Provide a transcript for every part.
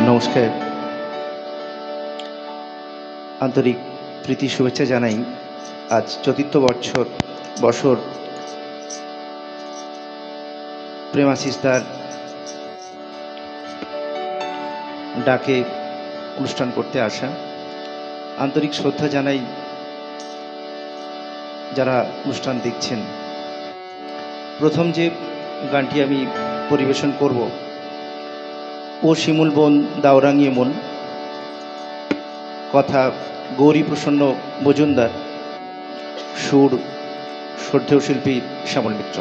নমস্কার, আন্তরিক প্রীতি শুভেচ্ছা জানাই। আজ চতুর্থ বছর প্রেমাশিসদার ডাকে অনুষ্ঠান করতে আসা। আন্তরিক শ্রদ্ধা জানাই যারা অনুষ্ঠান দেখছেন। প্রথম যে গানটি আমি পরিবেশন করব, ও শিমুল বন দাওরাঙিয়ে মন, কথা গৌরী প্রসন্ন মজুমদার, সুর শ্রদ্ধেয় শিল্পী শ্যামল মিত্র।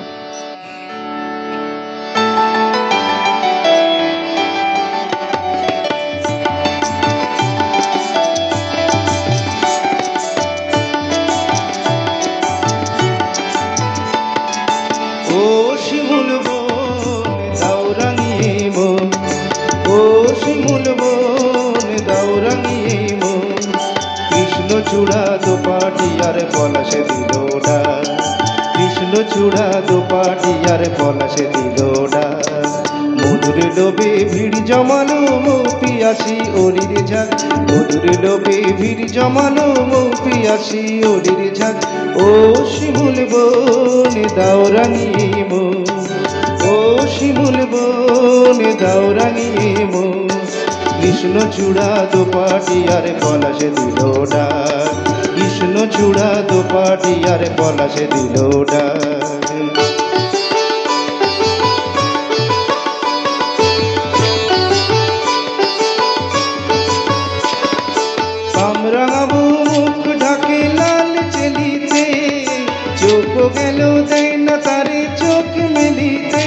ও শিমুল বন দাওরাঙিয়ে মন, ও শিমুল বন দাওরাঙিয়ে মন, কৃষ্ণচূড়া দোপাটি আর পলাশে দিল ডাক, কৃষ্ণচূড়া দোপাটি আর পলাশে দিল ডাক। মধুর লোভে ভিড় জমালো মৌ পিয়াসি ওরির ঝাঁক, মধুর লোভে ভিড় জমালো মৌ পিয়াসি ওরির ঝাঁক। ও শিমুল বন দাওরাঙিয়ে মন, ও শিমুল বন দাওরাঙিয়ে মন, কৃষ্ণচূড়া দোপাটি আর পলাশে দিল ডাক, কৃষ্ণচূড়া দোপাটি আর পলাশে দিল ডাক। কামরাঙাবু মুখ ঢাকে লাল চেলিতে, চোখ গেল দেয় না তারে চোখ মেলিতে।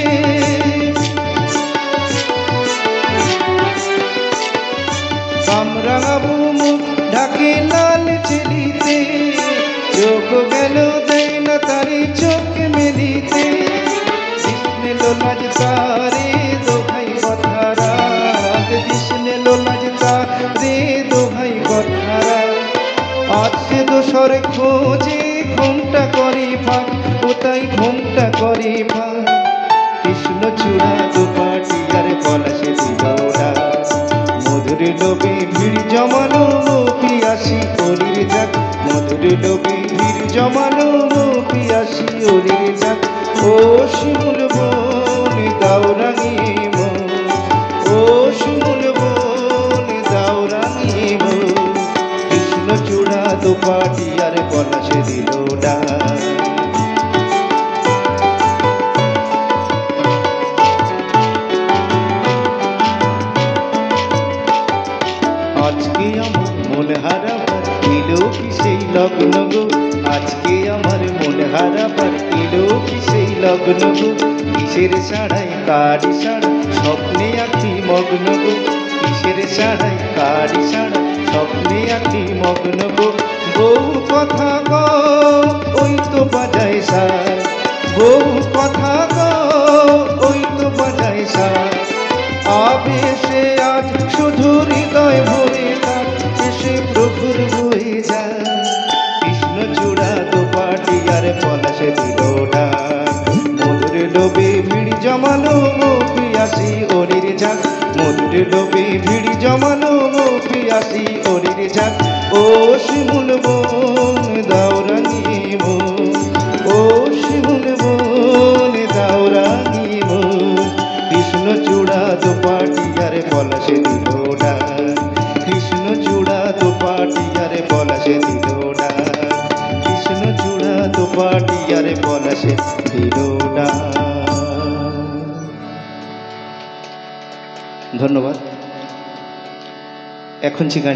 কামরাঙাবু মুখ ঢাকে লাল চেলিতে, চোখ গেল দেয় না তারে চোখ মেলিতে। কৃষ্ণে লাজ তারে দোহাই কথারা, কৃষ্ণে লাজ তারে দোহাই কথারা। আজকে দোসর খোঁজে ঘোমটা করে ফাঁক, ও তাই ঘোমটা করে ফাঁক। কৃষ্ণচূড়া দোপাটি আর পলাশে দিল ডাক, মধুর লোভে ভিড় জমানো মৌ পিয়াসি ওরির ঝাঁক, মধুর লোভে ভিড় জমানো মৌ পিয়াসি ওরির ঝাঁক। ও শিমুল বন দাওরাঙিয়ে মন, ও শিমুল বন দাওরাঙিয়ে মন, কৃষ্ণচূড়া দোপাটি আর পলাশে দিল ডাক। আজকে আমার মন হারাবার এলো কি সেই লগ্ন গো, আজকে আমার মন হারাবার এলো কি সেই লগ্ন গো। কিসের ছাড়াই কারি ছাড়া স্বপ্নে আঁকি মগ্ন গো, কিসের ছাড়াই কারি ছাড়া স্বপ্নে আঁকি মগ্ন গো। বউ কথা গো ওই তো বাজায় সার, বউ কথা গো ওই তো বাজায় সার। আবেশে আজ শুধু হৃদয় ভরে তার, এসে প্রভুর হয়ে যায়। কৃষ্ণচূড়া দোপাটি আর পলাশে দিল ডাক, মধুর লোভে ভিড় জমানো মৌ পিয়াসি ওরির ঝাঁক, মধুর লোভে ভিড় জমানো মৌ পিয়াসি ওরির ঝাঁক। ও শিমুল বন দাওরাঙিয়ে মন, ও শিমুল বন দাওরাঙিয়ে মন, কৃষ্ণচূড়া দোপাটি আর পলাশে দিল ডাক, কৃষ্ণচূড়া দোপাটি আর পলাশে দিল ডাক, কৃষ্ণচূড়া দোপাটি আর পলাশে দিল ডাক। ধন্যবাদ। এখন যে গান